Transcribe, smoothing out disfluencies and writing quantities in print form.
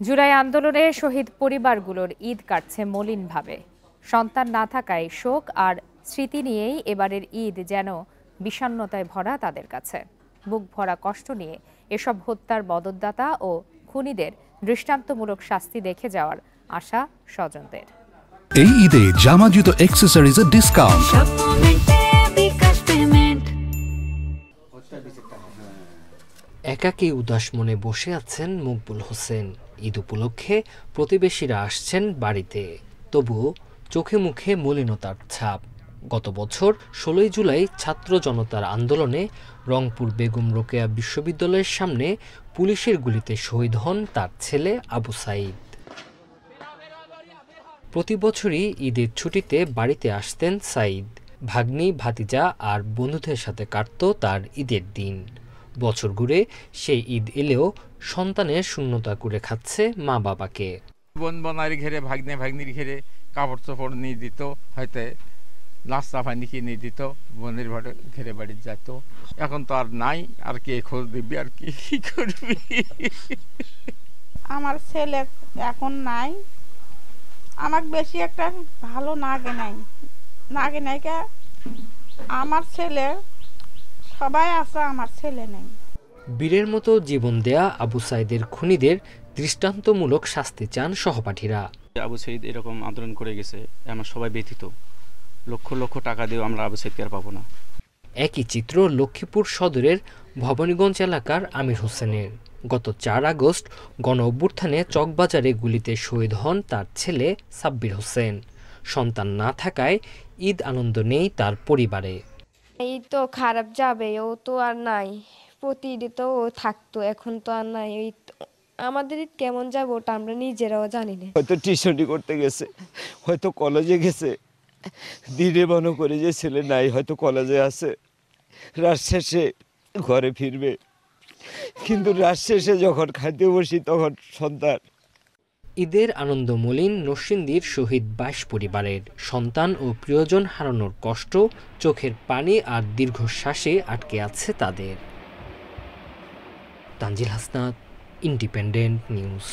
জুলাই আন্দোলনে শহীদ পরিবারগুলোর ঈদ কাটছে মলিনভাবে। সন্তান না থাকায় শোক আর স্মৃতি নিয়েই এবারের ঈদ যেন বিষণ্ণতায় ভরা তাদের কাছে। বুক ভরা কষ্ট নিয়ে এসব হত্যার মদদদাতা ও খুনিদের দৃষ্টান্তমূলক শাস্তি দেখে যাওয়ার আশা স্বজনদের। এই ঈদে জামা জুতো অ্যাক্সেসরিজের ডিসকাউন্ট। একাকী উদাস মনে বসে আছেন মকবুল হোসেন। ঈদ উপলক্ষে প্রতিবেশীরা আসছেন বাড়িতে, তবুও চোখে মুখে মলিনতার ছাপ। গত বছর 16 জুলাই ছাত্র জনতার আন্দোলনে রংপুর বেগম রোকেয়া বিশ্ববিদ্যালয়ের সামনে পুলিশের গুলিতে শহীদ হন তার ছেলে আবু সাইদ। প্রতি বছরই ঈদের ছুটিতে বাড়িতে আসতেন সাইদ। ভাগ্নি, ভাতিজা আর বন্ধুদের সাথে কাটত তার ঈদের দিন। বছর ঘুরে সেই ঈদ এলেও সন্তানের শূন্যতা করে খাচ্ছে মা বাবাকে। বোন বোনার ঘেরে, ভাগ্নে ভাগ্নির ঘেরে কাপড় চোপড় নিয়ে দিত, হয়তো নাস্তা পানি কিনে দিত, বোনের ঘেরে বাড়ি যেত। এখন তো আর নাই, আর কে খোঁজ দিবি, আর কি করবি। আমার ছেলে এখন নাই, আমাকে বেশি একটা ভালো নাগে নাই কে। আমার ছেলে সবাই আছে, আমার ছেলে নেই। বীরের মতো জীবন দেয়া আবু সাইদের খুনিদের দৃষ্টান্তমূলক শাস্তি চান সহপাঠীরা। আবু সাইদ এরকম আন্দোলন করে গেছে, আমরা সবাই ব্যথিত। লক্ষ লক্ষ টাকা দিয়েও আমরা আবু সাইদকে আর পাবো না। একই চিত্র লক্ষ্মীপুর সদরের ভবানীগঞ্জ এলাকার আমির হোসেনের। গত 4 আগস্ট গণ অভ্যুত্থানে চকবাজারে গুলিতে শহীদ হন তার ছেলে সাব্বির হোসেন। সন্তান না থাকায় ঈদ আনন্দ নেই তার পরিবারে। এই তো খারাপ যাবে, ও তো আর নাই। প্রতিদিন তো ও থাকতো, এখন তো আর নাই। আমাদের ঈদ কেমন যাবে ওটা আমরা নিজেরাও জানি না। হয়তো টিউশনি করতে গেছে, হয়তো কলেজে গেছে। দিনে মনে করে যে ছেলে নাই, হয়তো কলেজে আছে, রাত শেষে ঘরে ফিরবে। কিন্তু রাত শেষে যখন খাইতে বসি তখন সন্তান। ঈদের আনন্দ মলিন নরসিংদীর শহীদ 22 পরিবারের। সন্তান ও প্রিয়জন হারানোর কষ্ট চোখের পানি আর দীর্ঘশ্বাসে আটকে আছে তাদের। Tanzil Hasnat, independent news.